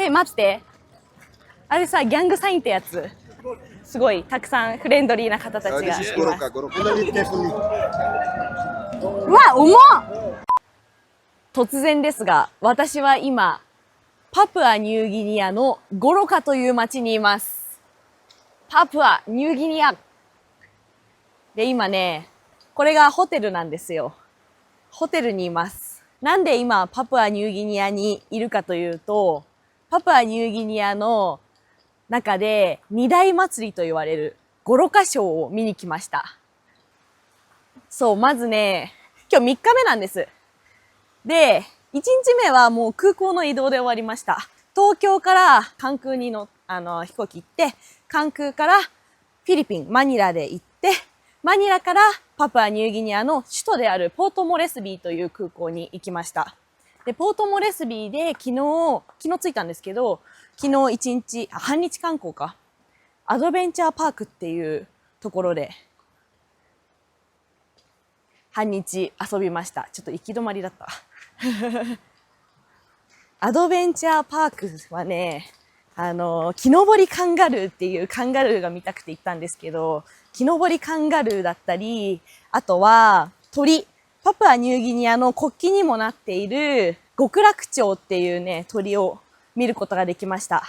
待って。あれさ、ギャングサインってやつ。すごい、たくさんフレンドリーな方たちがいます。うわ、重っ！突然ですが、私は今、パプアニューギニアのゴロカという町にいます。パプアニューギニア。で、今ね、これがホテルなんですよ。ホテルにいます。なんで今、パプアニューギニアにいるかというと、パプアニューギニアの中で二大祭りと言われるゴロカショーを見に来ました。そう、まずね、今日3日目なんです。で、1日目はもう空港の移動で終わりました。東京から関空に飛行機行って、関空からフィリピン、マニラで行って、マニラからパプアニューギニアの首都であるポートモレスビーという空港に行きました。で、ポートモレスビーで昨日着いたんですけど、昨日一日、半日観光か。アドベンチャーパークっていうところで、半日遊びました。ちょっと行き止まりだった。アドベンチャーパークはね、木登りカンガルーっていうカンガルーが見たくて行ったんですけど、木登りカンガルーだったり、あとは鳥、パプアニューギニアの国旗にもなっている極楽鳥っていうね、鳥を見ることができました。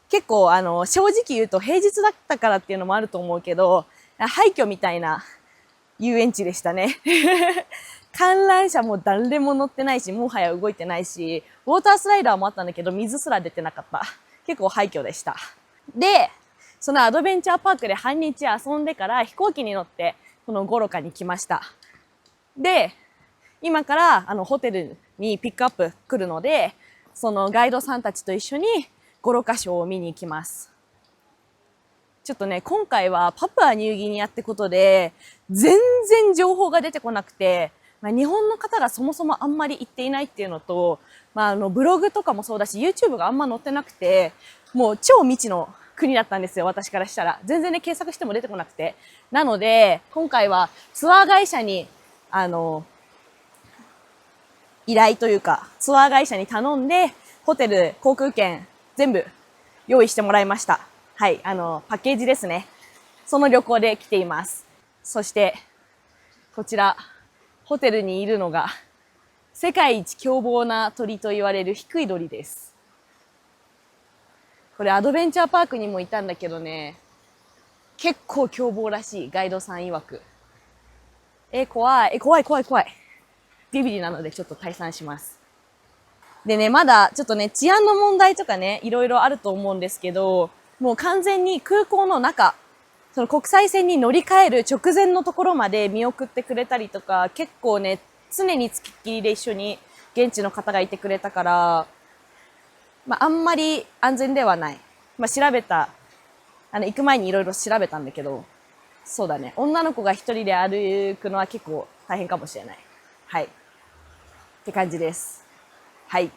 結構正直言うと平日だったからっていうのもあると思うけど、廃墟みたいな遊園地でしたね。観覧車も誰も乗ってないし、もはや動いてないし、ウォータースライダーもあったんだけど、水すら出てなかった。結構廃墟でした。で、そのアドベンチャーパークで半日遊んでから飛行機に乗って、このゴロカに来ました。で、今からホテルにピックアップ来るので、そのガイドさんたちと一緒にゴロカショーを見に行きます。ちょっとね、今回はパプアニューギニアってことで、全然情報が出てこなくて、日本の方がそもそもあんまり行っていないっていうのと、ブログとかもそうだし、YouTube があんま載ってなくて、もう超未知の国だったんですよ、私からしたら。全然ね、検索しても出てこなくて。なので、今回はツアー会社に、依頼というか、ツアー会社に頼んで、ホテル、航空券、全部用意してもらいました。はい、パッケージですね。その旅行で来ています。そして、こちら、ホテルにいるのが、世界一凶暴な鳥と言われるヒクイドリです。これアドベンチャーパークにもいたんだけどね、結構凶暴らしい、ガイドさん曰く。怖い。ビビリなのでちょっと退散します。でね、まだちょっとね、治安の問題とかね、いろいろあると思うんですけど、もう完全に空港の中、その国際線に乗り換える直前のところまで見送ってくれたりとか、結構ね、常に付きっきりで一緒に現地の方がいてくれたから、あんまり安全ではない。調べた、行く前にいろいろ調べたんだけど、そうだね、女の子が一人で歩くのは結構大変かもしれない。はい。って感じです。はい。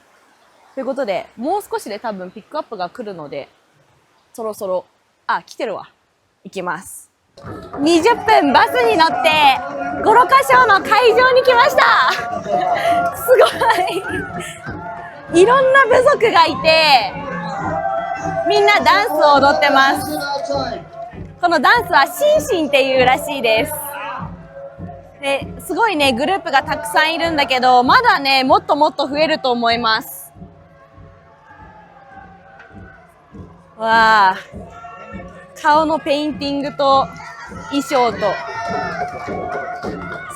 ということで、もう少しで多分ピックアップが来るので、そろそろ、来てるわ。行きます。20分バスに乗って、ゴロカショーの会場に来ました。すごい。いろんな部族がいて、みんなダンスを踊ってます。このダンスはシンシンっていうらしいです。すごいね、グループがたくさんいるんだけど、まだね、もっともっと増えると思います。わあ、顔のペインティングと衣装と、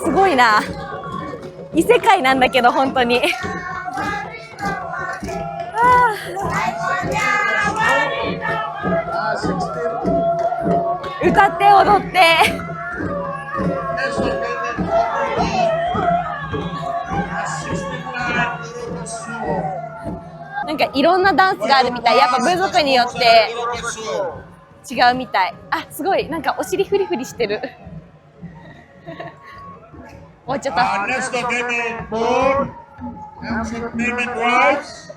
すごいな。異世界なんだけど、本当に。歌って踊って。なんかいろんなダンスがあるみたい。やっぱ部族によって違うみたい。すごい。なんかお尻フリフリしてる。終わっちゃった。Next again, board. Entertainment Rights.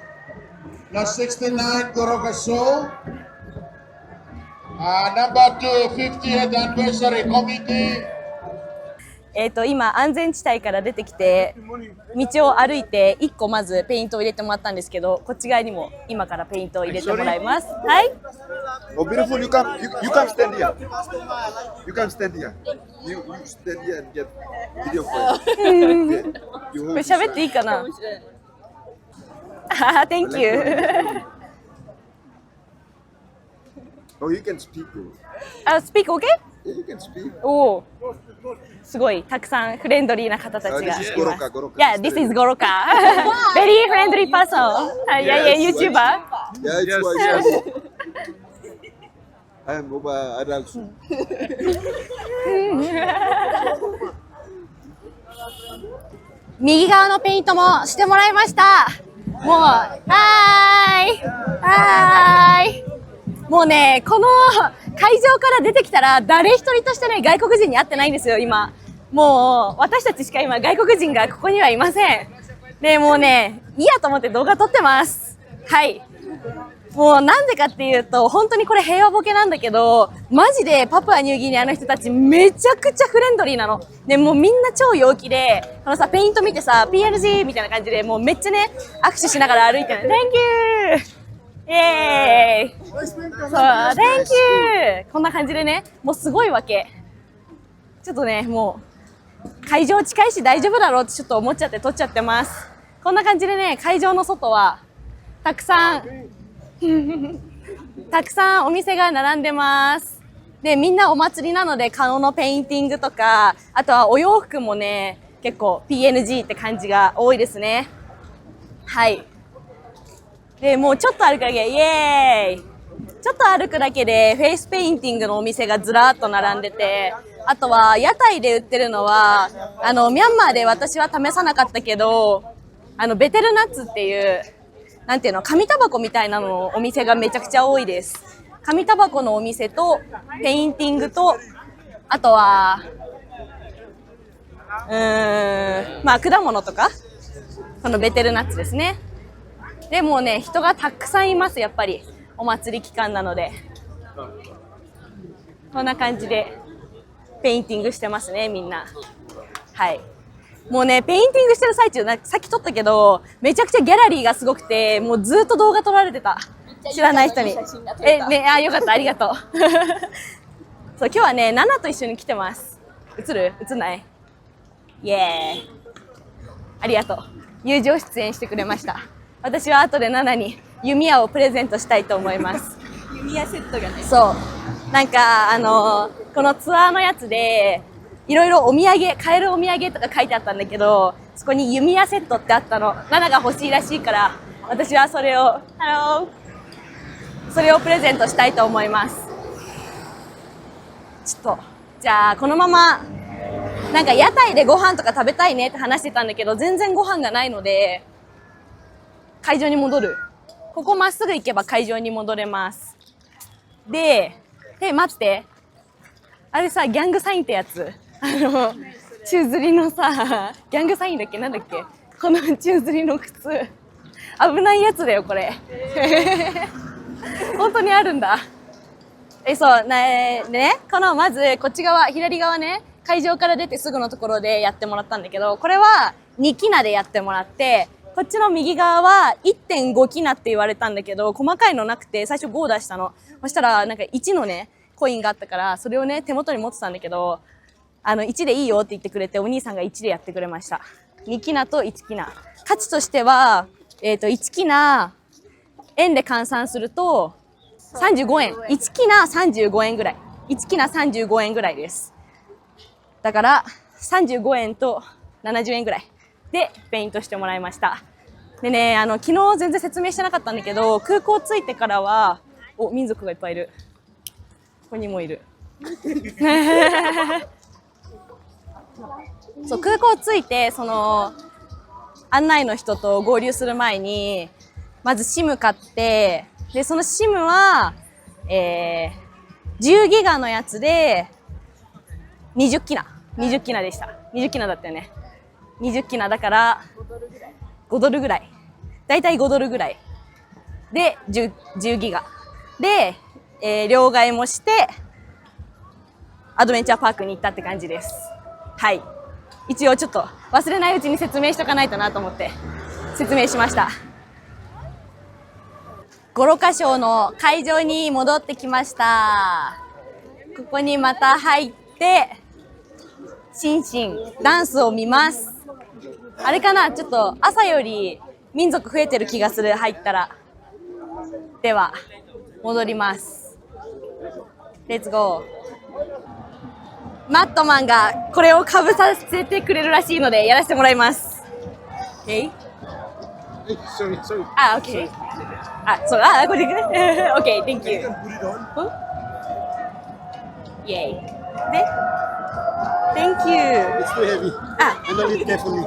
The 69 Goroka Show. Number 2, 50th Anniversary Committee. 今安全地帯から出てきて道を歩いて1個まずペイントを入れてもらったんですけど、こっち側にも今からペイントを入れてもらいます。はい。Oh, beautiful. You can stand here. You can stand here. You stand here and get video for you. Okay. こ You れ hold this 喋って side. いいかな。あ、Thank you。Oh, you can speak. あ、Speak OK？ Yeah, you can speak. おお。すごいたくさんフレンドリーな方たちがいます。 This is Goroka, Goroka. Yeah, this is Goroka. Very friendly person. Yeah, YouTuber. Yeah, it's why. I am over adults. 右側のペイントもしてもらいました。もう、はーい。もうね、この会場から出てきたら誰一人としてね、外国人に会ってないんですよ、今。もう、私たちしか今外国人がここにはいません。で、もうね、いいやと思って動画撮ってます。はい。もうなんでかっていうと、本当にこれ平和ボケなんだけど、マジでパプアニューギニアの人たちめちゃくちゃフレンドリーなの。で、もうみんな超陽気で、このさ、ペイント見てさ、PNG みたいな感じで、もうめっちゃね、握手しながら歩いてる。Thank you! イエーイ！そう、Thank you! こんな感じでね、もうすごいわけ。ちょっとね、もう、会場近いし大丈夫だろうってちょっと思っちゃって撮っちゃってます。こんな感じでね、会場の外は、たくさんお店が並んでます。で、みんなお祭りなので顔のペインティングとか、あとはお洋服もね、結構 PNG って感じが多いですね。はい。で、もうちょっと歩くだけ、イエーイ！ちょっと歩くだけでフェイスペインティングのお店がずらーっと並んでて、あとは屋台で売ってるのは、ミャンマーで私は試さなかったけど、ベテルナッツっていう、なんていうの、紙タバコみたいなのお店がめちゃくちゃ多いです。紙タバコのお店と、ペインティングと、あとは、まあ果物とか、このベテルナッツですね。でもね、人がたくさんいます、やっぱり。お祭り期間なので。こんな感じで、ペインティングしてますね、みんな。はい。もうね、ペインティングしてる最中、さっき撮ったけど、めちゃくちゃギャラリーがすごくて、もうずっと動画撮られてた。知らない人に。ね、よかった、ありがとう。そう、今日はね、ナナと一緒に来てます。映んない？イエーイ。ありがとう。友情出演してくれました。私は後でナナに弓矢をプレゼントしたいと思います。弓矢セットがね。そう。なんか、このツアーのやつで、いろいろお土産、買えるお土産とか書いてあったんだけど、そこに弓矢セットってあったの。ナナが欲しいらしいから、私はそれをプレゼントしたいと思います。ちょっと、じゃあ、このまま、なんか屋台でご飯とか食べたいねって話してたんだけど、全然ご飯がないので、会場に戻る。ここまっすぐ行けば会場に戻れます。で、待って。あれさ、ギャングサインってやつ。宙吊りのさ、ギャングサインだっけなんだっけこの宙吊りの靴。危ないやつだよ、これ。本当にあるんだ。そう、ね、この、まず、こっち側、左側ね、会場から出てすぐのところでやってもらったんだけど、これは2キナでやってもらって、こっちの右側は 1.5 キナって言われたんだけど、細かいのなくて、最初5出したの。そしたら、なんか1のね、コインがあったから、それをね、手元に持ってたんだけど、1でいいよって言ってくれて、お兄さんが1でやってくれました。2キナと1キナ。価値としては、1キナ、円で換算すると、35円。1キナ35円ぐらい。1キナ35円ぐらいです。だから、35円と70円ぐらいでペイントしてもらいました。でね、昨日全然説明してなかったんだけど、空港着いてからは、民族がいっぱいいる。ここにもいる。そう、空港着いて、案内の人と合流する前に、まず SIM 買って、で、その SIM は、10ギガのやつで、20キナでした。20キナだったよね。20キナだから、5ドルぐらい。だいたい5ドルぐらい。で、10ギガ。で、両替もして、アドベンチャーパークに行ったって感じです。はい。一応ちょっと忘れないうちに説明しとかないとなと思って説明しました。ゴロカショーの会場に戻ってきました。ここにまた入ってシンシンダンスを見ます。あれかな、ちょっと朝より民族増えてる気がする、入ったら。では戻ります。レッツゴー。マットマンがこれをかぶさせてくれるらしいのでやらせてもらいます。OK? Sorry. OK。そう、これでね。OK, thank you. Put it on. Yay. で Thank you. It's too heavy. Handle it carefully.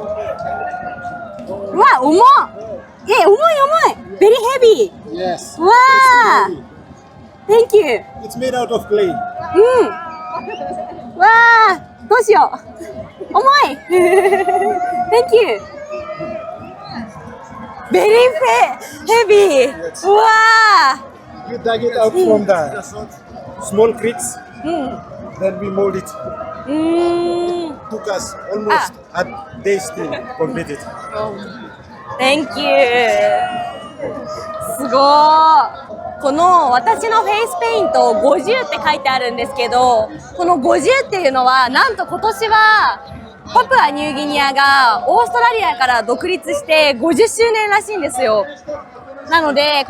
うわ、重っ。重い。Very heavy. Yes. わあ。Thank you. It's made out of clay. わあ、どうしよう。重い。Thank you. Very heavy. うわあ。You dug it out from the small creeks. Then we mold it. Took us almost a day to complete it. Thank you. すごー。この私のフェイスペイント50って書いてあるんですけど、この50っていうのはなんと今年はパプアニューギニアがオーストラリアから独立して50周年らしいんですよ。なので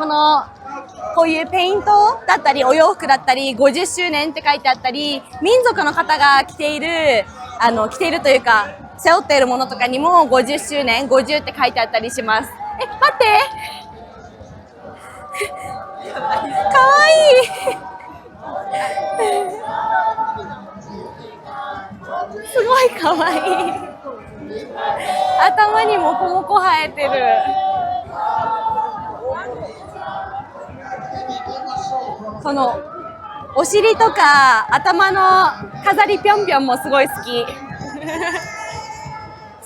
こういうペイントだったりお洋服だったり50周年って書いてあったり、民族の方が着ているというか背負っているものとかにも50周年50って書いてあったりします。待ってかわいいすごいかわいい。頭にもこもこ生えてる。このお尻とか頭の飾りぴょんぴょんもすごい好き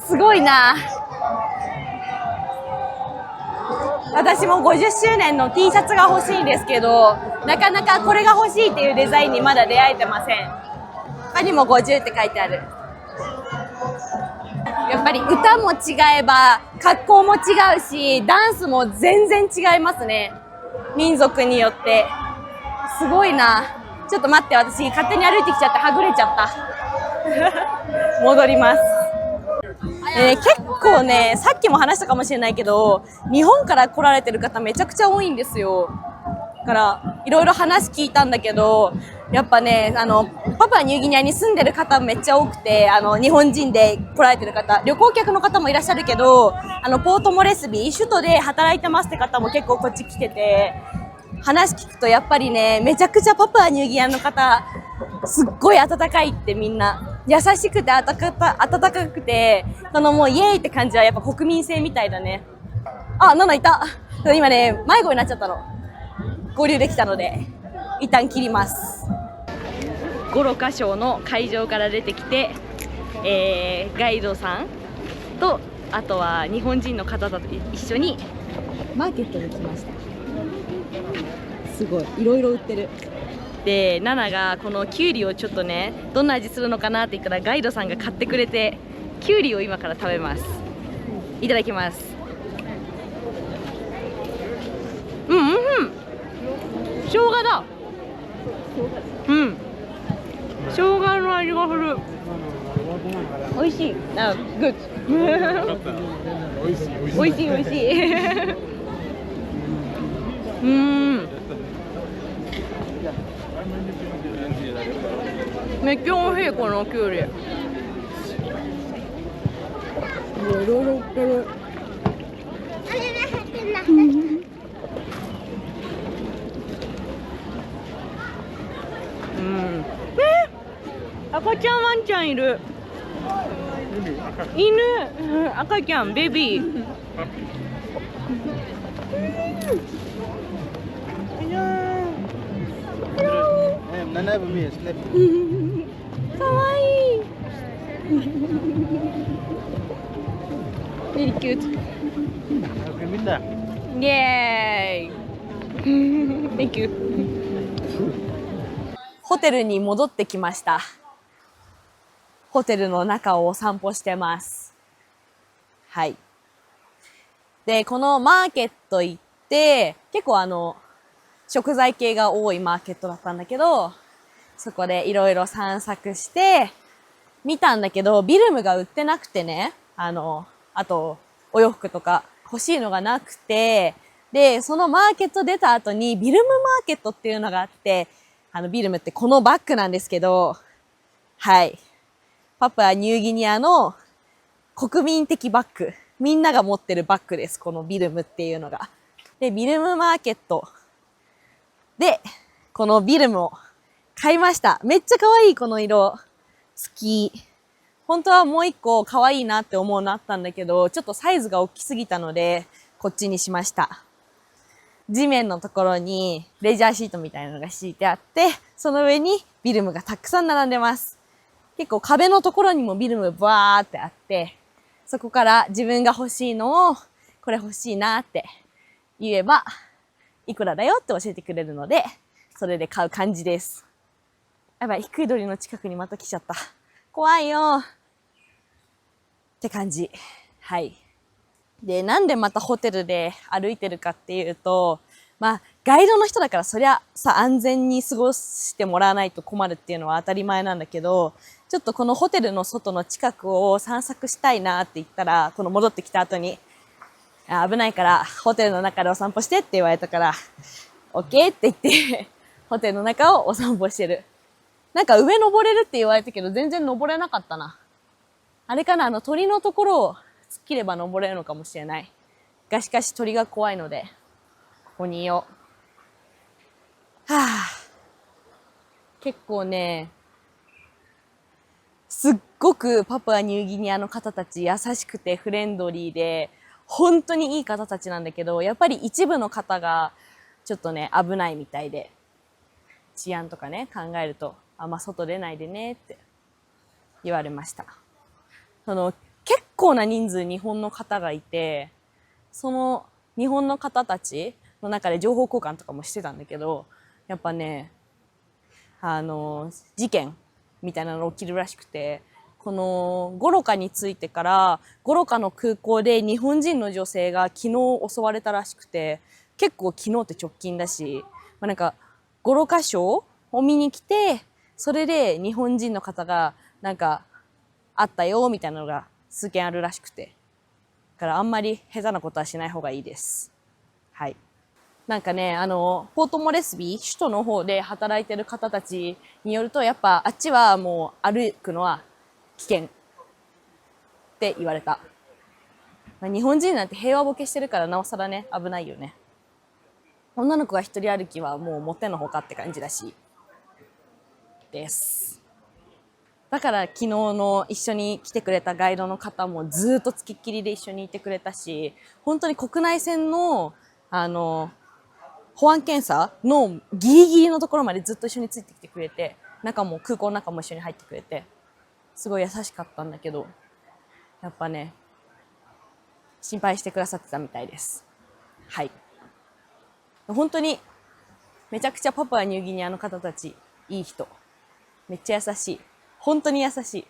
すごいな。私も50周年の T シャツが欲しいんですけど、なかなかこれが欲しいっていうデザインにまだ出会えてません。他にも50って書いてある。やっぱり歌も違えば格好も違うし、ダンスも全然違いますね、民族によって。すごいな。ちょっと待って、私勝手に歩いてきちゃってはぐれちゃった戻ります。結構ね、さっきも話したかもしれないけど、日本から来られてる方めちゃくちゃ多いんですよ。だからいろいろ話聞いたんだけど、やっぱね、パプアニューギニアに住んでる方めっちゃ多くて、日本人で来られてる方、旅行客の方もいらっしゃるけど、ポートモレスビー首都で働いてますって方も結構こっち来てて、話聞くとやっぱりね、めちゃくちゃパプアニューギニアの方すっごい温かいって、みんな優しくて温かくて、もうイエーイって感じはやっぱ国民性みたいだね。ナナいた。今ね、迷子になっちゃったの。合流できたので一旦切ります。ゴロカショーの会場から出てきて、ガイドさんとあとは日本人の方と一緒にマーケットに来ました。すごいいろいろ売ってる。で、ナナがこのキュウリをちょっとね、どんな味するのかなって言ったらガイドさんが買ってくれて、キュウリを今から食べます。いただきます。生姜だ。生姜の味がする。美味しい。グッ美味しいめっちゃ美味しい、このきゅうり。いろいろ売ってる。赤ちゃんワンちゃんいる。犬、赤ちゃんベビー。かわいい。Very cute. イエーイ。Thank you. ホテルに戻ってきました。ホテルの中をお散歩してます。はい。で、このマーケット行って、結構食材系が多いマーケットだったんだけど、そこでいろいろ散策して、見たんだけど、ビルムが売ってなくてね、あと、お洋服とか欲しいのがなくて、で、そのマーケット出た後に、ビルムマーケットっていうのがあって、ビルムってこのバッグなんですけど、はい。パプアニューギニアの国民的バッグ。みんなが持ってるバッグです。このビルムっていうのが。で、ビルムマーケットで、このビルムを買いました。めっちゃ可愛いこの色。好き。本当はもう一個可愛いなって思うのあったんだけど、ちょっとサイズが大きすぎたので、こっちにしました。地面のところにレジャーシートみたいなのが敷いてあって、その上にビルムがたくさん並んでます。結構壁のところにもビルムバーってあって、そこから自分が欲しいのを、これ欲しいなって言えば、いくらだよって教えてくれるので、それで買う感じです。やばい、低い鳥の近くにまた来ちゃった。怖いよって感じ。はい。で、なんでまたホテルで歩いてるかっていうと、まあ、ガイドの人だからそりゃさ、安全に過ごしてもらわないと困るっていうのは当たり前なんだけど、ちょっとこのホテルの外の近くを散策したいなって言ったら、この戻ってきた後に、危ないからホテルの中でお散歩してって言われたから、OK って言ってホテルの中をお散歩してる。なんか上登れるって言われたけど全然登れなかったな。あれかな、鳥のところを突っ切れば登れるのかもしれない。がしかし鳥が怖いので、ここにいよう。はぁ。結構ね、すっごくパプアニューギニアの方たち優しくてフレンドリーで、本当にいい方たちなんだけど、やっぱり一部の方がちょっとね、危ないみたいで、治安とかね、考えると、あんま外出ないでねって言われました。結構な人数日本の方がいて、その日本の方たちの中で情報交換とかもしてたんだけど、やっぱね、事件みたいなの起きるらしくて、このゴロカに着いてから、ゴロカの空港で日本人の女性が昨日襲われたらしくて、結構昨日って直近だし、なんかゴロカショーを見に来て、それで日本人の方がなんかあったよみたいなのが数件あるらしくて、だからあんまり下手なことはしない方がいいです。はい。なんかね、ポートモレスビー、首都の方で働いてる方たちによると、やっぱあっちはもう歩くのは危険って言われた。まあ、日本人なんて平和ボケしてるからなおさらね、危ないよね。女の子が一人歩きはもうもってのほかって感じだし。です。だから昨日の一緒に来てくれたガイドの方もずっとつきっきりで一緒にいてくれたし、本当に国内線の、保安検査のギリギリのところまでずっと一緒についてきてくれて、空港の中も一緒に入ってくれて、すごい優しかったんだけど、やっぱね、心配してくださってたみたいです。はい。本当に、めちゃくちゃパプアニューギニアの方たち、いい人。めっちゃ優しい。本当に優しい。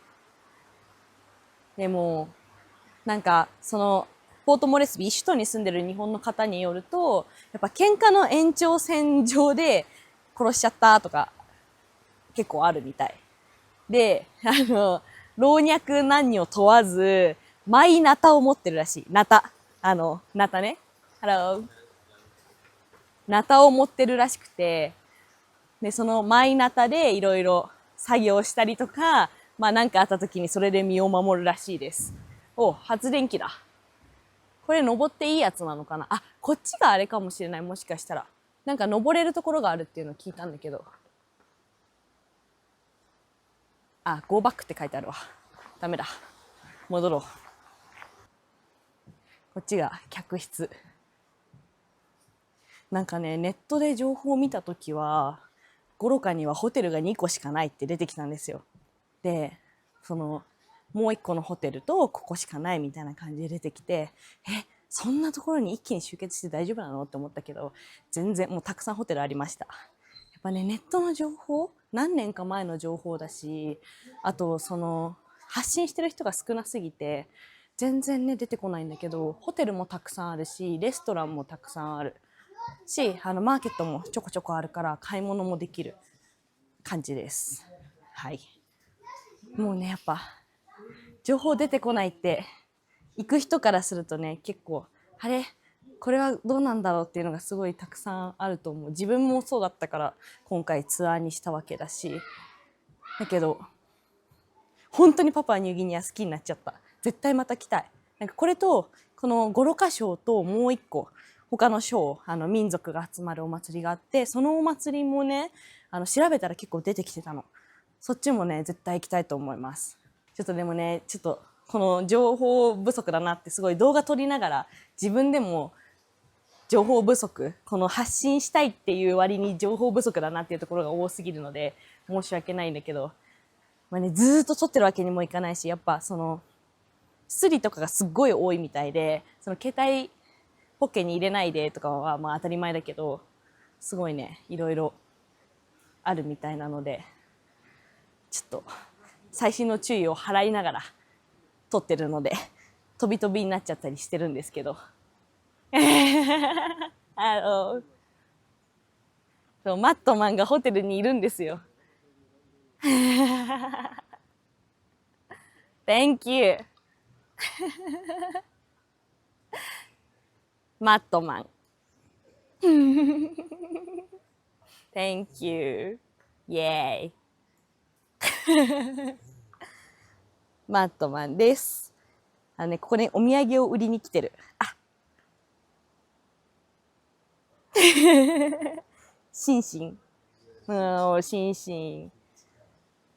でも、ポートモレスビー、首都に住んでる日本の方によると、やっぱ喧嘩の延長線上で殺しちゃったとか、結構あるみたい。で、老若男女問わず、マイナタを持ってるらしい。ナタね。ナタを持ってるらしくて、で、そのマイナタでいろいろ作業したりとか、なんかあった時にそれで身を守るらしいです。発電機だ。これ登っていいやつなのかなあ、こっちがあれかもしれない。もしかしたら。なんか登れるところがあるっていうのを聞いたんだけど。Go back って書いてあるわ。ダメだ。戻ろう。こっちが客室。なんかね、ネットで情報を見たときは、ゴロカにはホテルが2個しかないって出てきたんですよ。で、もう1個のホテルとここしかないみたいな感じで出てきて、そんなところに一気に集結して大丈夫なのって思ったけど、全然もうたくさんホテルありました。やっぱね、ネットの情報、何年か前の情報だし、あと発信してる人が少なすぎて全然ね出てこないんだけど、ホテルもたくさんあるし、レストランもたくさんあるし、マーケットもちょこちょこあるから買い物もできる感じです。はい。もうね、やっぱ情報出てこないって行く人からするとね、結構あれこれはどうなんだろうっていうのがすごいたくさんあると思う。自分もそうだったから今回ツアーにしたわけだし、だけど本当にパプアニューギニア好きになっちゃった。絶対また来たい。なんかこれとこのゴロカショーともう一個他のショー、民族が集まるお祭りがあって、そのお祭りもね調べたら結構出てきてたの。そっちもね絶対行きたいと思います。ちょっとでもね、ちょっとこの情報不足だなってすごい動画撮りながら自分でも情報不足、この発信したいっていう割に情報不足だなっていうところが多すぎるので申し訳ないんだけど、まあね、ずーっと撮ってるわけにもいかないし、やっぱそのスリとかがすっごい多いみたいで、その携帯ポッケに入れないでとかはまあ当たり前だけど、すごいねいろいろあるみたいなので、ちょっと細心の注意を払いながら撮ってるので飛び飛びになっちゃったりしてるんですけどそうマットマンがホテルにいるんですよThank you マットマンThank you イエーイマットマンです。ね、ここにお土産を売りに来てる。あシンシン。シンシン。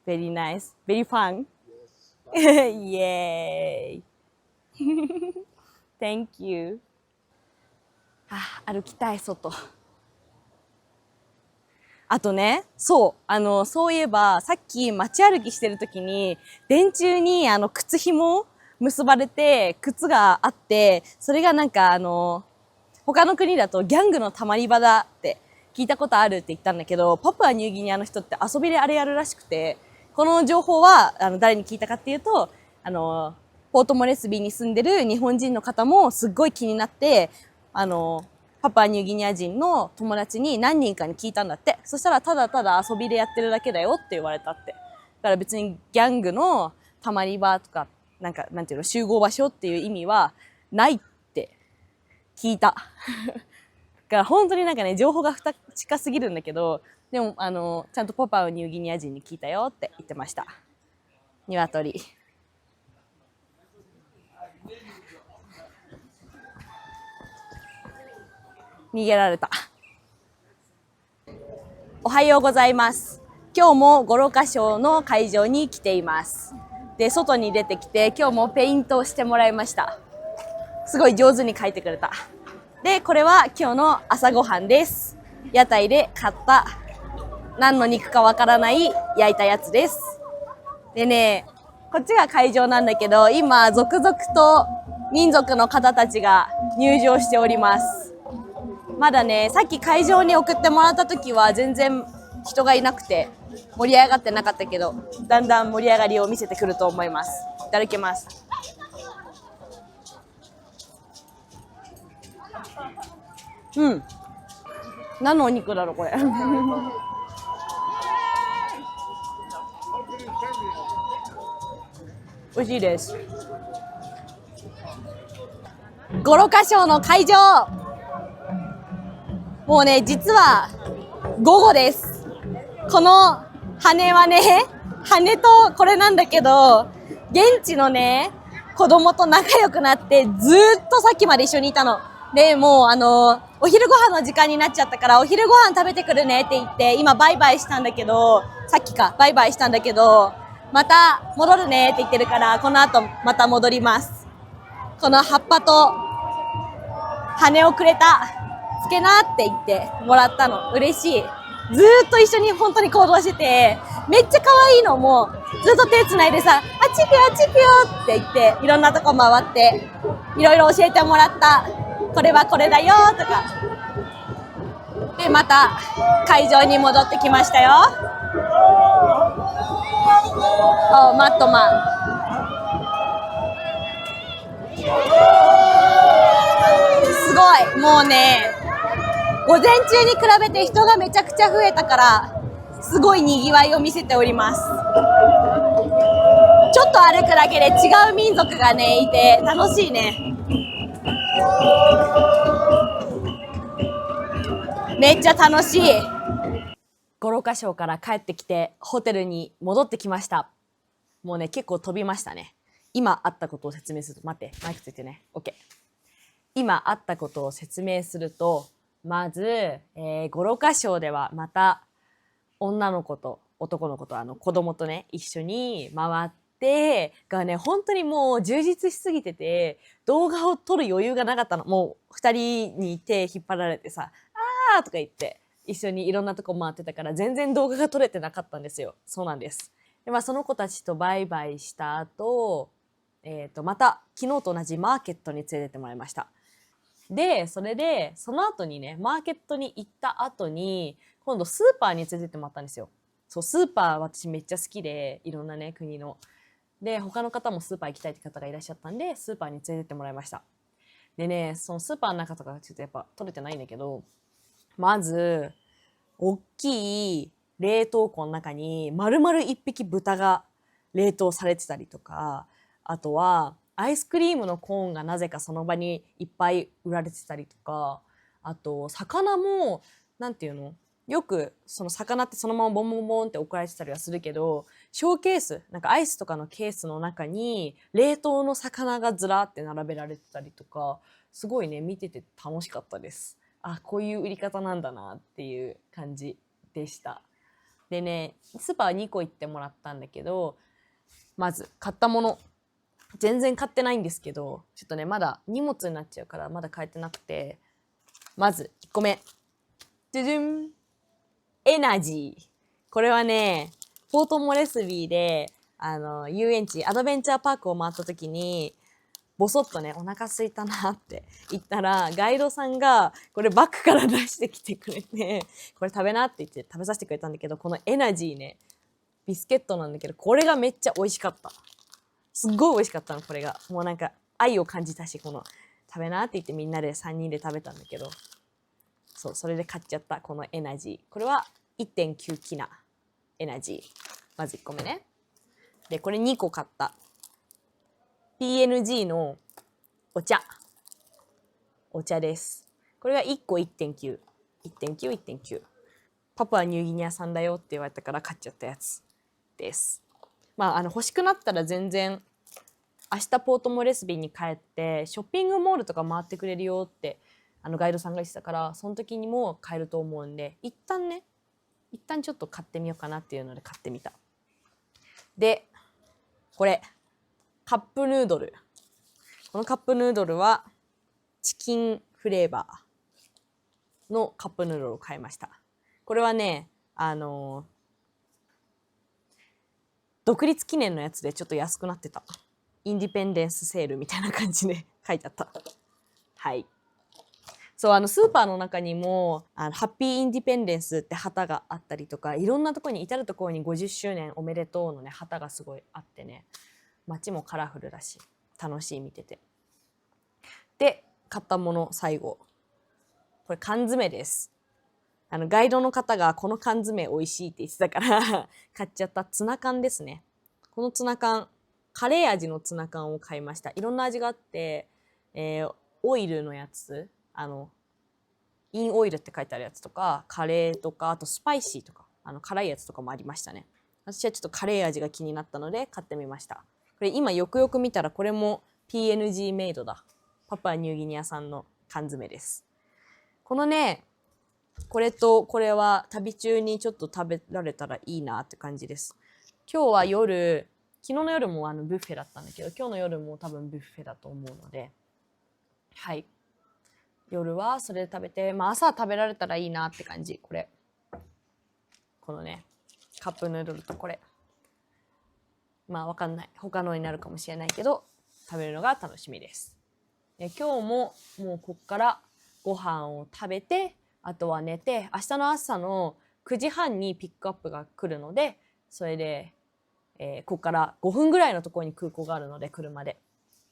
Very nice. Very fun. イエーイ。Thank you. 歩きたい、外。あとね、そう、そういえば、さっき街歩きしてる時に、電柱に靴紐結ばれて、靴があって、それがなんか他の国だとギャングのたまり場だって聞いたことあるって言ったんだけど、パプアニューギニアの人って遊びであれやるらしくて、この情報は誰に聞いたかっていうと、ポートモレスビーに住んでる日本人の方もすっごい気になって、パプアニューギニア人の友達に何人かに聞いたんだって。そしたらただただ遊びでやってるだけだよって言われたって。だから別にギャングのたまり場とか、なんていうの、集合場所っていう意味はないって聞いた。だから本当になんかね、情報が不確かすぎるんだけど、でもちゃんとパプアニューギニア人に聞いたよって言ってました。鶏。逃げられた。おはようございます。今日もゴロカショーの会場に来ています。で、外に出てきて今日もペイントをしてもらいました。すごい上手に描いてくれた。で、これは今日の朝ごはんです。屋台で買った何の肉かわからない焼いたやつです。でね、こっちが会場なんだけど、今続々と民族の方たちが入場しております。まだね、さっき会場に送ってもらった時は全然人がいなくて盛り上がってなかったけど、だんだん盛り上がりを見せてくると思います。いただきます。うん。何のお肉だろうこれ。美味しいです。ゴロカショーの会場。もうね、実は午後です。この羽はね、羽とこれなんだけど、現地のね、子供と仲良くなってずーっとさっきまで一緒にいたの。で、もうお昼ご飯の時間になっちゃったから、お昼ご飯食べてくるねって言って、今バイバイしたんだけど、さっきか、バイバイしたんだけど、また戻るねって言ってるから、この後また戻ります。この葉っぱと羽をくれた。つけなって言ってもらったの。嬉しい。ずーっと一緒に本当に行動してて、めっちゃ可愛いのも、ずっと手繋いでさ、あっち行くよあっち行くよって言って、いろんなとこ回って、いろいろ教えてもらった。これはこれだよとか。で、また会場に戻ってきましたよ。マットマン。い。もうね、午前中に比べて人がめちゃくちゃ増えたから、すごい賑わいを見せております。ちょっと歩くだけで違う民族がね、いて楽しいね。めっちゃ楽しい。ゴロカショーから帰ってきて、ホテルに戻ってきました。もうね、結構飛びましたね。今あったことを説明すると、待って、マイクついてね。OK。今あったことを説明すると、まず、ゴロカショーではまた女の子と男の子と子供とね、一緒に回ってがね、本当にもう充実しすぎてて、動画を撮る余裕がなかったの。もう二人に手引っ張られてさ、あーとか言って、一緒にいろんなとこ回ってたから全然動画が撮れてなかったんですよ。そうなんです。で、まあその子たちとバイバイした後、また昨日と同じマーケットに連れてってもらいました。で、それで、その後にね、マーケットに行った後に、今度スーパーに連れてってもらったんですよ。そう、スーパー私めっちゃ好きで、いろんなね、国の。で、他の方もスーパー行きたいって方がいらっしゃったんで、スーパーに連れてってもらいました。でね、そのスーパーの中とかちょっとやっぱ撮れてないんだけど、まず、大きい冷凍庫の中に丸々一匹豚が冷凍されてたりとか、あとはアイスクリームのコーンがなぜかその場にいっぱい売られてたりとか、あと魚も、なんていうの、よくその魚ってそのままボンボンボンって置かれてたりはするけど、ショーケース、なんかアイスとかのケースの中に冷凍の魚がずらって並べられてたりとか、すごいね、見てて楽しかったです。あ、こういう売り方なんだなっていう感じでした。でね、スーパー2個行ってもらったんだけど、まず買ったもの、全然買ってないんですけど、ちょっとね、まだ荷物になっちゃうからまだ買えてなくて、まず1個目。じゃじゃん。エナジー。これはね、ポートモレスビーで、遊園地、アドベンチャーパークを回った時に、ぼそっとね、お腹空いたなって言ったら、ガイドさんがこれバッグから出してきてくれて、これ食べなって言って食べさせてくれたんだけど、このエナジーね、ビスケットなんだけど、これがめっちゃ美味しかった。すっごい美味しかったの、これが。もうなんか愛を感じたし、この食べなって言ってみんなで3人で食べたんだけど、そう、それで買っちゃった、このエナジー。これは 1.9 キナエナジー。まず1個目ね。で、これ2個買った。PNG のお茶。お茶です。これが1個 1.9。1.9、1.9。パプアニューギニア産だよって言われたから買っちゃったやつです。まあ、欲しくなったら全然、明日ポートモレスビーに帰って、ショッピングモールとか回ってくれるよって、ガイドさんが言ってたから、その時にも買えると思うんで、一旦ちょっと買ってみようかなっていうので買ってみた。で、これ。カップヌードル。このカップヌードルはチキンフレーバーのカップヌードルを買いました。これはね、独立記念のやつでちょっと安くなってた。インディペンデンスセールみたいな感じで書いてあった。はい。そう、スーパーの中にもハッピーインディペンデンスって旗があったりとか、いろんなところに至るところに50周年おめでとうのね旗がすごいあってね、街もカラフルだし楽しい、見てて。で、買ったもの最後、これ缶詰です。ガイドの方がこの缶詰美味しいって言ってたから買っちゃったツナ缶ですね。このツナ缶、カレー味のツナ缶を買いました。いろんな味があって、オイルのやつ、インオイルって書いてあるやつとか、カレーとか、あとスパイシーとか、辛いやつとかもありましたね。私はちょっとカレー味が気になったので買ってみました。これ今よくよく見たらこれも PNG メイドだ。パプアニューギニア産の缶詰です。このね、これとこれは旅中にちょっと食べられたらいいなって感じです。今日は夜、昨日の夜もブッフェだったんだけど、今日の夜も多分ブッフェだと思うので、はい。夜はそれで食べて、まあ朝食べられたらいいなって感じ。これ。このね、カップヌードルとこれ。まあわかんない。他のになるかもしれないけど、食べるのが楽しみです。今日ももうこっからご飯を食べて、あとは寝て、明日の朝の9時半にピックアップが来るので、それで、こっから5分ぐらいのところに空港があるので、車で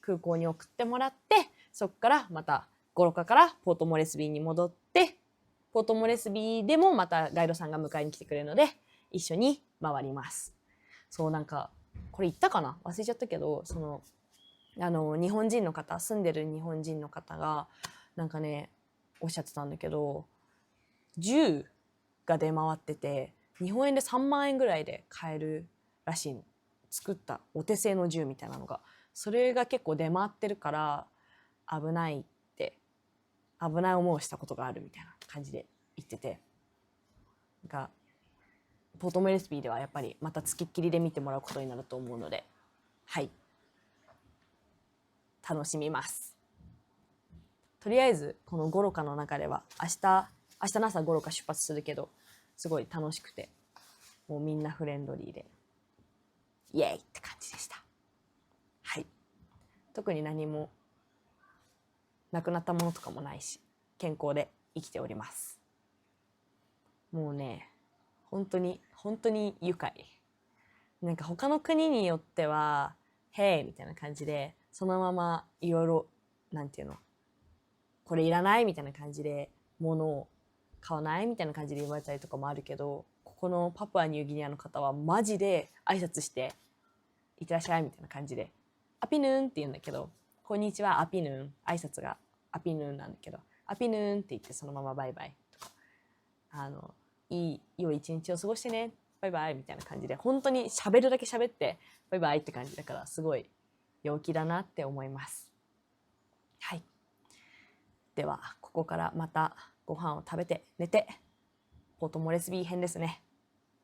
空港に送ってもらって、そっからまたゴロカからポートモレスビーに戻って、ポートモレスビーでもまたガイドさんが迎えに来てくれるので、一緒に回ります。そう、なんか、これ言ったかな忘れちゃったけど、日本人の方、住んでる日本人の方が、なんかね、おっしゃってたんだけど、銃が出回ってて、日本円で3万円ぐらいで買えるらしいの。作ったお手製の銃みたいなのが。それが結構出回ってるから、危ない思いをしたことがあるみたいな感じで言ってて。がポートモレスビーではやっぱりまた付きっきりで見てもらうことになると思うので、はい。楽しみます。とりあえずこのゴロカの中では明日の朝ゴロカ出発するけどすごい楽しくて、もうみんなフレンドリーでイエーイって感じでした。はい。特に何もなくなったものとかもないし、健康で生きております。もうね、本当に愉快。なんか他の国によってはへーみたいな感じで、そのままいろいろ、なんていうの、これいらないみたいな感じで物を買わないみたいな感じで言われたりとかもあるけど、ここのパプアニューギニアの方はマジで挨拶していってらっしゃいみたいな感じで、アピヌーンって言うんだけど、こんにちはアピヌーン、挨拶がアピヌーンなんだけど、アピヌーンって言ってそのままバイバイとか、良い一日を過ごしてねバイバイみたいな感じで、本当に喋るだけ喋ってバイバイって感じだから、すごい陽気だなって思います。はい。ではここからまたご飯を食べて寝て、ポートモレスビー編ですね。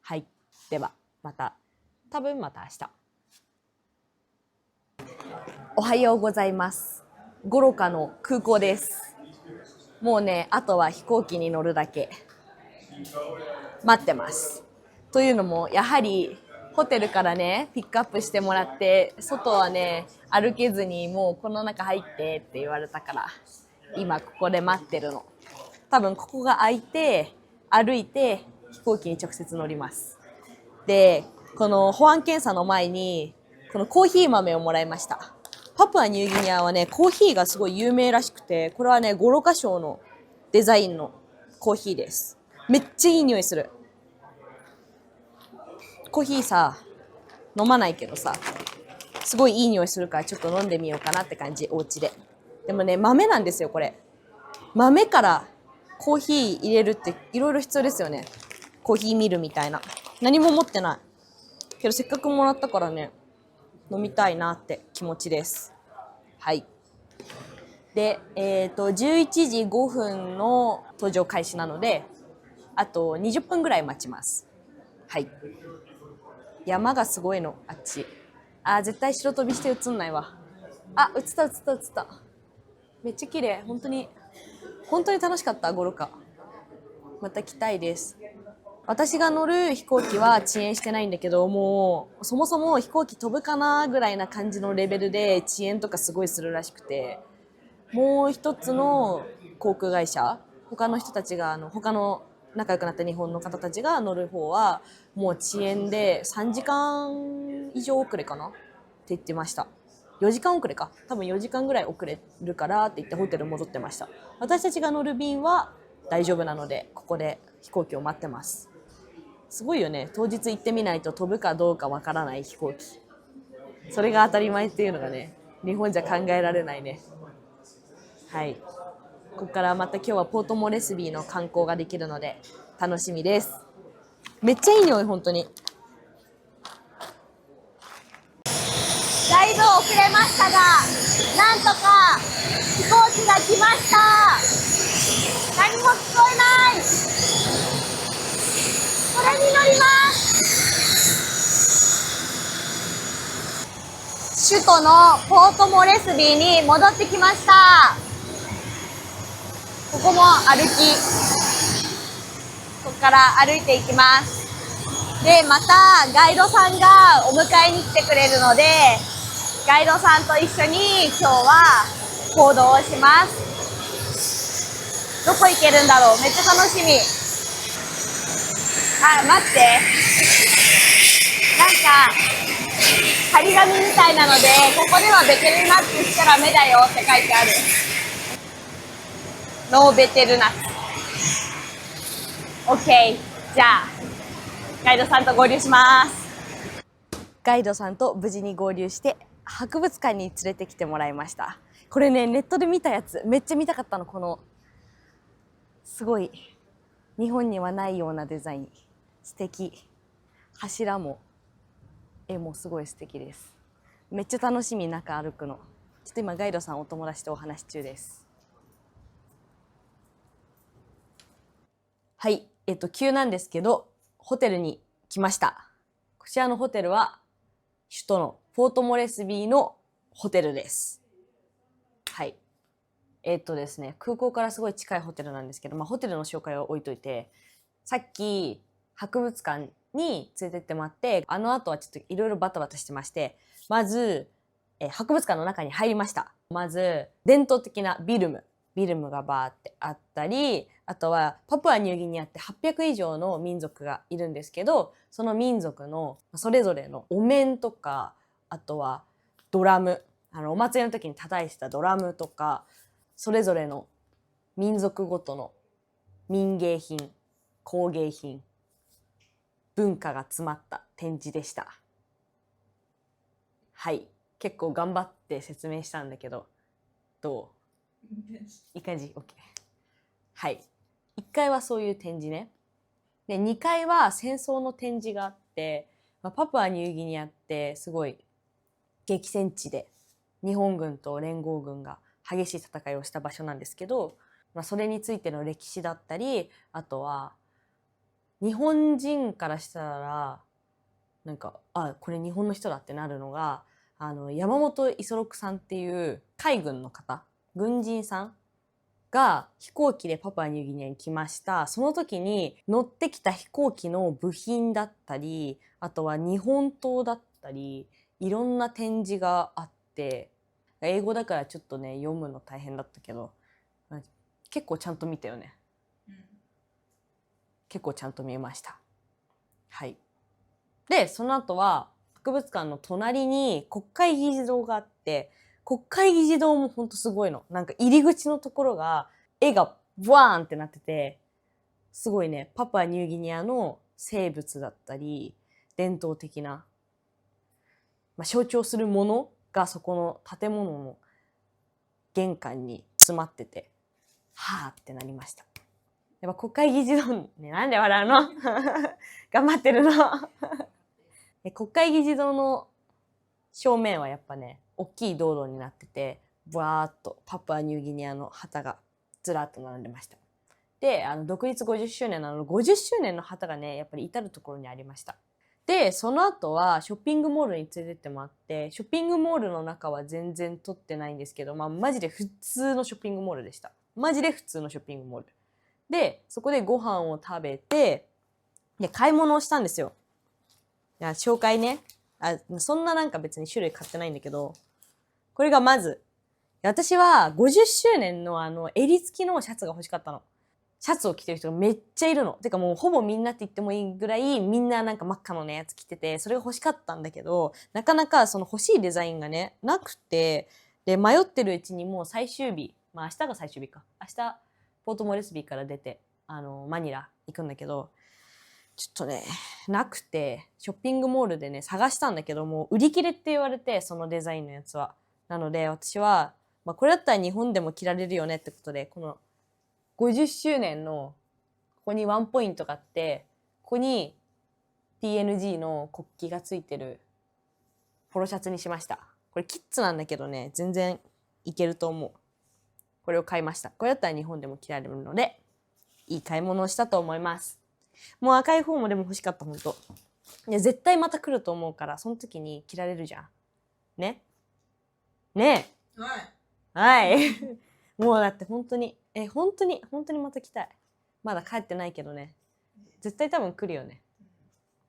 はい。では多分また明日。おはようございます。ゴロカの空港です。もうね、あとは飛行機に乗るだけ。待ってます。というのも、やはりホテルからねピックアップしてもらって、外はね歩けずに、もうこの中入ってって言われたから、今ここで待ってるの。多分ここが開いて歩いて飛行機に直接乗ります。で、この保安検査の前にこのコーヒー豆をもらいました。パプアニューギニアはね、コーヒーがすごい有名らしくて、これはねゴロカ賞のデザインのコーヒーです。めっちゃいい匂いする。コーヒーさ、飲まないけどさ、すごいいい匂いするからちょっと飲んでみようかなって感じ、お家で。でもね、豆なんですよ、これ。豆からコーヒー入れるっていろいろ必要ですよね。コーヒーミルみたいな。何も持ってない。けどせっかくもらったからね、飲みたいなって気持ちです。はい。で、11時5分の搭乗開始なので、あと20分ぐらい待ちます。はい。山がすごいの、あっち。絶対白飛びして映んないわ。映った。めっちゃ綺麗。本当に楽しかった、ゴロカ。また来たいです。私が乗る飛行機は遅延してないんだけど、もうそもそも飛行機飛ぶかなぐらいな感じのレベルで遅延とかすごいするらしくて、もう一つの航空会社、他の人たちが他の仲良くなった日本の方たちが乗る方はもう遅延で3時間以上遅れかなって言ってました。4時間遅れか、多分4時間ぐらい遅れるからって言ってホテル戻ってました。私たちが乗る便は大丈夫なので、ここで飛行機を待ってます。すごいよね、当日行ってみないと飛ぶかどうかわからない飛行機。それが当たり前っていうのがね、日本じゃ考えられないね。はい。ここからまた今日はポートモレスビーの観光ができるので楽しみです。めっちゃいい匂い、本当に。だいぶ遅れましたが、なんとか飛行機が来ました。何も聞こえない。これに乗ります。首都のポートモレスビーに戻ってきました。ここも歩き、ここから歩いていきます。で、またガイドさんがお迎えに来てくれるので、ガイドさんと一緒に今日は行動をします。どこ行けるんだろう、めっちゃ楽しみ。待って。なんか、張り紙みたいなので、ここではベテルナッツしちゃダメだよって書いてある。ノーベテルナッツ。OK。じゃあ、ガイドさんと合流します。ガイドさんと無事に合流して、博物館に連れてきてもらいました。これね、ネットで見たやつ、めっちゃ見たかったの。この、すごい、日本にはないようなデザイン。素敵。柱も、絵もすごい素敵です。めっちゃ楽しみ、中歩くの。ちょっと今、ガイドさんお友達とお話し中です。はい、急なんですけど、ホテルに来ました。こちらのホテルは、首都のポートモレスビーのホテルです。はい。ですね、空港からすごい近いホテルなんですけど、ホテルの紹介を置いといて、さっき、博物館に連れてってもらって、あの後はちょっといろいろバタバタしてまして、まず、博物館の中に入りました。まず、伝統的なビルムがバーってあったり、あとはパプアニューギニアって800以上の民族がいるんですけど、その民族のそれぞれのお面とか、あとはドラム、お祭りの時に叩いてたドラムとか、それぞれの民族ごとの民芸品、工芸品、文化が詰まった展示でした。はい。結構頑張って説明したんだけど、どう？いい感じ？ OK。はい。1階はそういう展示ね。で、2階は戦争の展示があって、パプアニューギニアってすごい激戦地で日本軍と連合軍が激しい戦いをした場所なんですけど、それについての歴史だったり、あとは日本人からしたらなんかこれ日本の人だってなるのが、山本五十六さんっていう海軍の方、軍人さんが飛行機でパプアニューギニアに来ました。その時に乗ってきた飛行機の部品だったり、あとは日本刀だったり、いろんな展示があって、英語だからちょっとね、読むの大変だったけど、結構ちゃんと見たよね。結構ちゃんと見えました。はい。で、その後は、博物館の隣に国会議事堂があって、国会議事堂もほんとすごいの。なんか入り口のところが、絵がブワーンってなってて、すごいね、パプアニューギニアの生物だったり、伝統的な、象徴するものがそこの建物の玄関に詰まってて、はぁってなりました。やっぱ国会議事堂ね、なんで笑うの頑張ってるの国会議事堂の正面はやっぱね、大きい道路になってて、ブワーっとパプアニューギニアの旗がずらっと並んでました。で、独立50周年の50周年の旗がね、やっぱり至るところにありました。で、その後はショッピングモールに連れてってもらって、ショッピングモールの中は全然撮ってないんですけど、マジで普通のショッピングモールでした。マジで普通のショッピングモール。で、そこでご飯を食べて、で、買い物をしたんですよ。いや、紹介ね。そんななんか別に種類買ってないんだけど、これがまず、私は50周年の襟付きのシャツが欲しかったの。シャツを着てる人がめっちゃいるの。てかもうほぼみんなって言ってもいいぐらいみんななんか真っ赤のねやつ着てて、それが欲しかったんだけど、なかなかその欲しいデザインがね、なくて、で、迷ってるうちにもう最終日、明日が最終日か。明日、ポートモレスビーから出て、マニラ行くんだけど、ちょっとね、なくて、ショッピングモールでね、探したんだけど、もう売り切れって言われて、そのデザインのやつは。なので、私は、これだったら日本でも着られるよねってことで、この50周年の、ここにワンポイントがあって、ここに PNG の国旗がついてるポロシャツにしました。これキッズなんだけどね、全然いけると思う。これを買いました。これだったら日本でも着られるので、いい買い物をしたと思います。もう赤い方もでも欲しかった、ほんと。いや、絶対また来ると思うから、その時に着られるじゃん。ね。ねえ。はい。もうだって本当に、本当にまた来たい。まだ帰ってないけどね。絶対多分来るよね。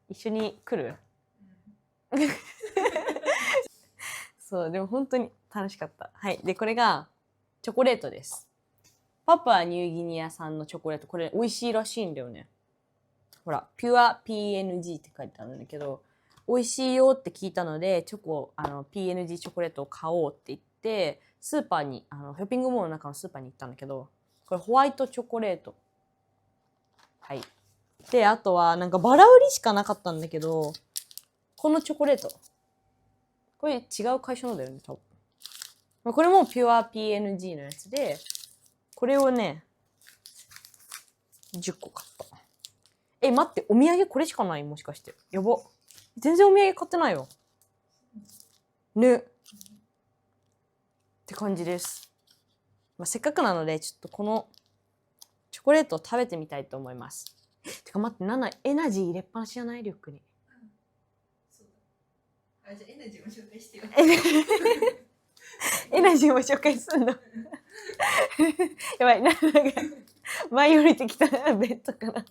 一緒に来るそう、でも本当に楽しかった。はい。で、これがチョコレートです。パプアニューギニア産のチョコレート。これ美味しいらしいんだよね。ほら、ピュア PNG って書いてあるんだけど、美味しいよって聞いたので、PNG チョコレートを買おうって言って、スーパーに、ショッピングモールの中のスーパーに行ったんだけど、これホワイトチョコレート。はい。で、あとはなんかバラ売りしかなかったんだけど、このチョコレート。これ違う会社のだよね、多分。これもピュア PNG のやつで、これをね、10個買った。待って、お土産これしかない？もしかして。やば。全然お土産買ってないよ。ね。って感じです。せっかくなので、ちょっとこのチョコレートを食べてみたいと思います。てか待って、エナジー入れっぱなしじゃない？リュックに。そうだ。じゃあエナジーも紹介してよ。エナジーも紹介すんの。やばい、なんか、舞い降りてきたベッドかな。っ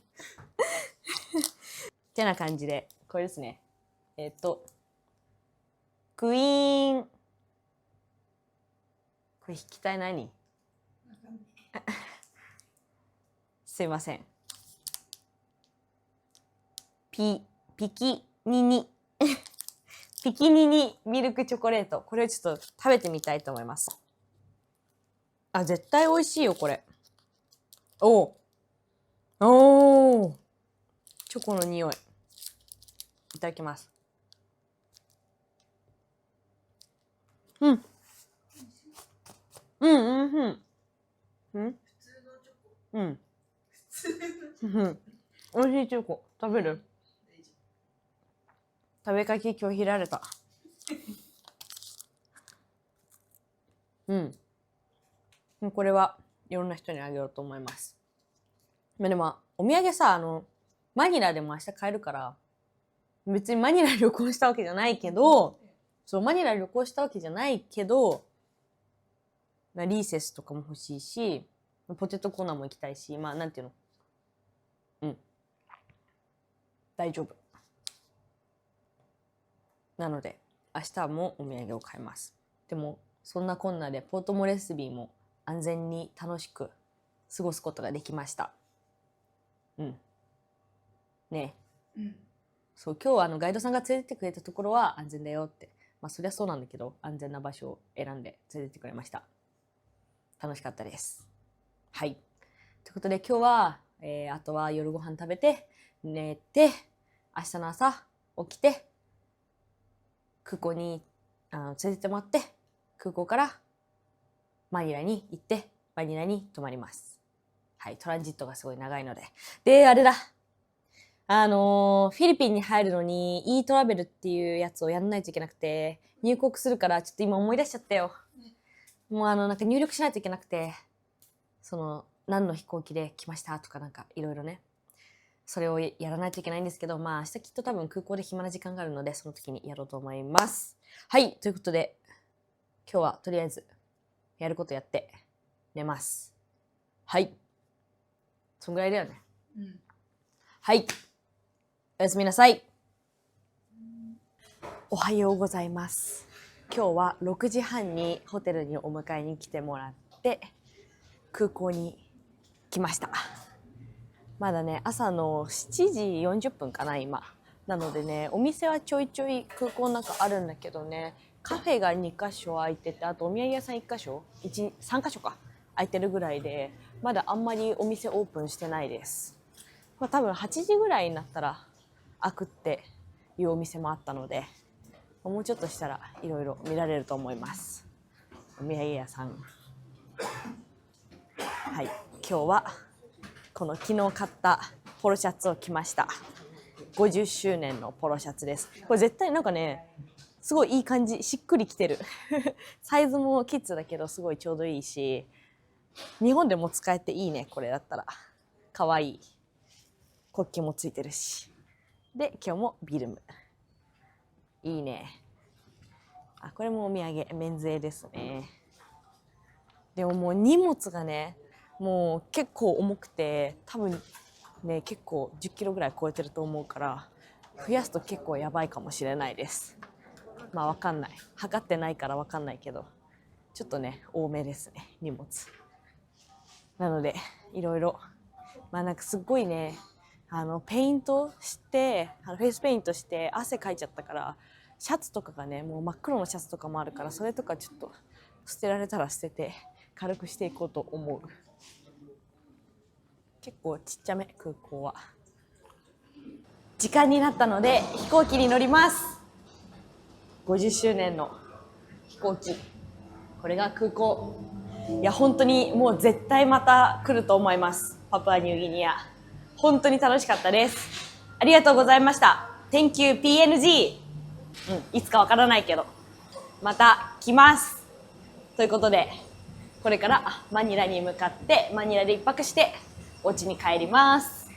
てな感じで、これですね。クイーン。これ引きたい何？すいません。ピキニニ。ピキニニミルクチョコレート。これをちょっと食べてみたいと思います。あ、絶対美味しいよ、これ。おー。チョコの匂い。いただきます。うん。うん。うん。普通のチョコ。うん。普通のチョコ。うん。美味しいチョコ。食べる？大丈食べかけ拒否られた。うん。これはいろんな人にあげようと思います。でも、お土産さ、マニラでも明日買えるから、別にマニラ旅行したわけじゃないけど、そう、マニラ旅行したわけじゃないけど、リーセスとかも欲しいし、ポテトコーナーも行きたいし、まあ、なんていうの。うん。大丈夫。なので、明日もお土産を買います。でも、そんなこんなで、ポートモレスビーも安全に楽しく過ごすことができました。うん。ねえ。うん。そう、今日はガイドさんが連れてってくれたところは安全だよって。まあ、そりゃそうなんだけど、安全な場所を選んで連れてってくれました。楽しかったです。はい。ということで今日は、あとは夜ご飯食べて、寝て、明日の朝起きて、空港に連れてってもらって、空港からマニラに行って、マニラに泊まります。はい、トランジットがすごい長いので。で、あれだ。フィリピンに入るのに e トラベルっていうやつをやんないといけなくて、入国するからちょっと今思い出しちゃったよ。もうなんか入力しないといけなくて、何の飛行機で来ましたとかなんかいろいろね。それをやらないといけないんですけど、まあ明日きっと多分空港で暇な時間があるので、その時にやろうと思います。はい、ということで、今日はとりあえずやることやって寝ます。はい。そんぐらいだよね。うん。はい。おやすみなさい。おはようございます。今日は6時半にホテルにお迎えに来てもらって空港に来ました。まだね、朝の7時40分かな、今。なのでね、お店はちょいちょい空港の中あるんだけどね、カフェが2カ所開いてて、あとお土産屋さん1カ所 ?3 カ所か。開いてるぐらいで、まだあんまりお店オープンしてないです。まあ多分8時ぐらいになったら開くっていうお店もあったので、もうちょっとしたらいろいろ見られると思います。お土産屋さん。はい、今日はこの昨日買ったポロシャツを着ました。50周年のポロシャツです。これ絶対なんかね、すごいいい感じ、しっくりきてる。サイズもキッズだけどすごいちょうどいいし、日本でも使えていいね、これだったら。かわいい。国旗もついてるし。で、今日もビルム。いいね。あ、これもお土産、メンズエですね。でももう荷物がね、もう結構重くて、多分ね、結構10キロぐらい超えてると思うから、増やすと結構やばいかもしれないです。まあわかんない。測ってないからわかんないけど、ちょっとね、多めですね、荷物。なので、いろいろ、まあなんかすっごいね、ペイントして、フェイスペイントして汗かいちゃったから、シャツとかがね、もう真っ黒のシャツとかもあるから、それとかちょっと捨てられたら捨てて、軽くしていこうと思う。結構ちっちゃめ、空港は。時間になったので飛行機に乗ります。50周年の飛行機。これが空港。いや、本当にもう絶対また来ると思います。パプアニューギニア。本当に楽しかったです。ありがとうございました。Thank you, PNG。いつかわからないけど。また来ます。ということで、これからマニラに向かって、マニラで一泊して、お家に帰ります。